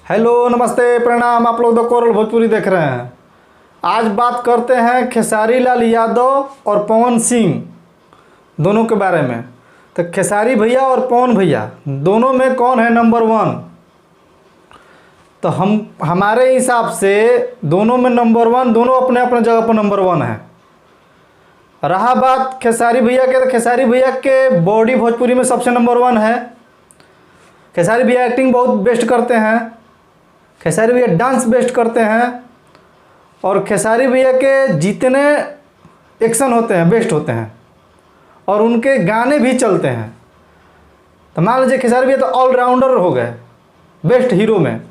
Hello, नमस्ते, प्रणाम। आप लोग द कोरल भोजपुरी देख रहे हैं। आज बात करते हैं खेसारी लाल यादव और पवन सिंह दोनों के बारे में। तो खेसारी भैया और पवन भैया दोनों में कौन है नंबर वन? तो हमारे हिसाब से दोनों में नंबर वन, दोनों अपने अपने जगह पर नंबर वन है। रहा बात खेसारी भैया के, तो खेसारी भैया के बॉडी भोजपुरी में सबसे नंबर वन है। खेसारी भैया एक्टिंग बहुत बेस्ट करते हैं। खेसारी भैया डांस बेस्ट करते हैं। और खेसारी भैया के जितने एक्शन होते हैं बेस्ट होते हैं, और उनके गाने भी चलते हैं। तो मान लीजिए खेसारी भैया तो ऑलराउंडर हो गए, बेस्ट हीरो में।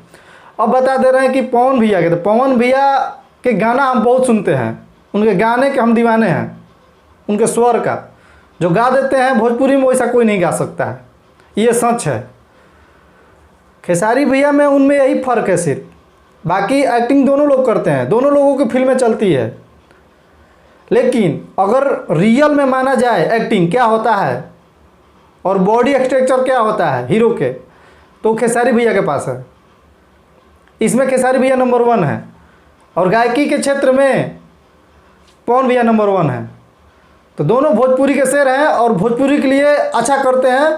अब बता दे रहे हैं कि पवन भैया के, तो पवन भैया के गाना हम बहुत सुनते हैं, उनके गाने के हम दीवाने हैं। उनके स्वर का जो गा देते हैं भोजपुरी में, वैसा कोई नहीं गा सकता है, ये सच है। खेसारी भैया में उनमें यही फ़र्क है सिर्फ, बाकी एक्टिंग दोनों लोग करते हैं, दोनों लोगों की फिल्में चलती है। लेकिन अगर रियल में माना जाए एक्टिंग क्या होता है और बॉडी स्ट्रक्चर क्या होता है हीरो के, तो खेसारी भैया के पास है। इसमें खेसारी भैया नंबर वन है। और गायकी के क्षेत्र में पवन भैया नंबर वन है। तो दोनों भोजपुरी के शेर हैं और भोजपुरी के लिए अच्छा करते हैं।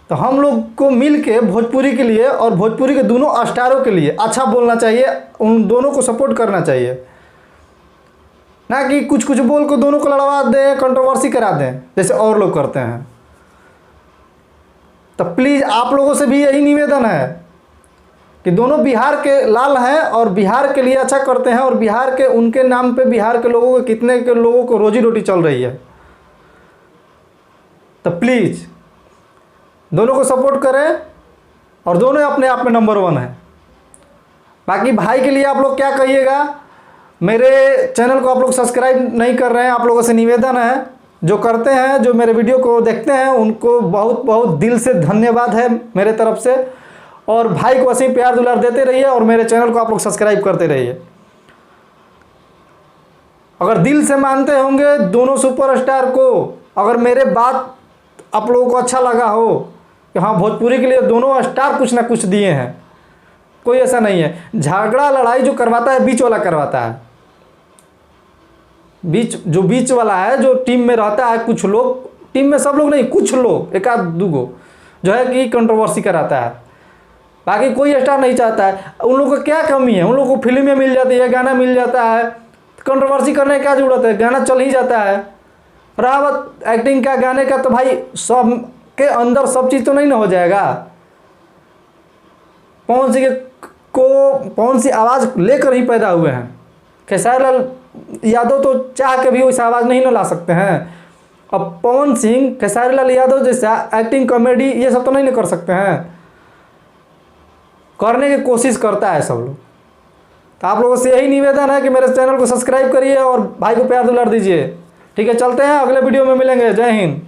तो हम लोग को मिल के भोजपुरी के लिए और भोजपुरी के दोनों स्टारों के लिए अच्छा बोलना चाहिए, उन दोनों को सपोर्ट करना चाहिए, ना कि कुछ कुछ बोल को दोनों को लड़वा दें, कंट्रोवर्सी करा दें जैसे और लोग करते हैं। तो प्लीज़ आप लोगों से भी यही निवेदन है कि दोनों बिहार के लाल हैं और बिहार के लिए अच्छा करते हैं, और बिहार के उनके नाम पे बिहार के लोगों को कितने के लोगों को रोजी रोटी चल रही है। तो प्लीज़ दोनों को सपोर्ट करें, और दोनों अपने आप में नंबर वन है। बाकी भाई के लिए आप लोग क्या कहिएगा? मेरे चैनल को आप लोग सब्सक्राइब नहीं कर रहे हैं, आप लोगों से निवेदन है। जो करते हैं, जो मेरे वीडियो को देखते हैं, उनको बहुत बहुत दिल से धन्यवाद है मेरे तरफ से। और भाई को ऐसे ही प्यार दुलार देते रहिए, और मेरे चैनल को आप लोग सब्सक्राइब करते रहिए। अगर दिल से मानते होंगे दोनों सुपरस्टार को, अगर मेरे बात आप लोगों को अच्छा लगा हो कि हाँ भोजपुरी के लिए दोनों स्टार कुछ ना कुछ दिए हैं, कोई ऐसा नहीं है। झगड़ा लड़ाई जो करवाता है बीच वाला करवाता है। बीच वाला है, जो टीम में रहता है, कुछ लोग, टीम में सब लोग नहीं, कुछ लोग, एक आध दूगो जो है कि कंट्रोवर्सी कराता है। बाकी कोई स्टार नहीं चाहता है। उन लोगों को क्या कमी है? उन लोगों को फिल्में मिल जाती है, गाना मिल जाता है, कंट्रोवर्सी करने की क्या जरूरत है? गाना चल ही जाता है। रहा बात एक्टिंग का, गाने का, तो भाई सब के अंदर सब चीज़ तो नहीं ना हो जाएगा। पवन सिंह आवाज़ लेकर ही पैदा हुए हैं। खेसारी लाल यादव तो चाह के भी वैसा आवाज़ नहीं ना ला सकते हैं। अब पवन सिंह, खेसारी लाल यादव जैसा एक्टिंग, कॉमेडी, ये सब तो नहीं ना कर सकते हैं। करने की कोशिश करता है सब लोग। तो आप लोगों से यही निवेदन है कि मेरे चैनल को सब्सक्राइब करिए और भाई को प्यार दुलार दीजिए। ठीक है, चलते हैं, अगले वीडियो में मिलेंगे। जय हिंद।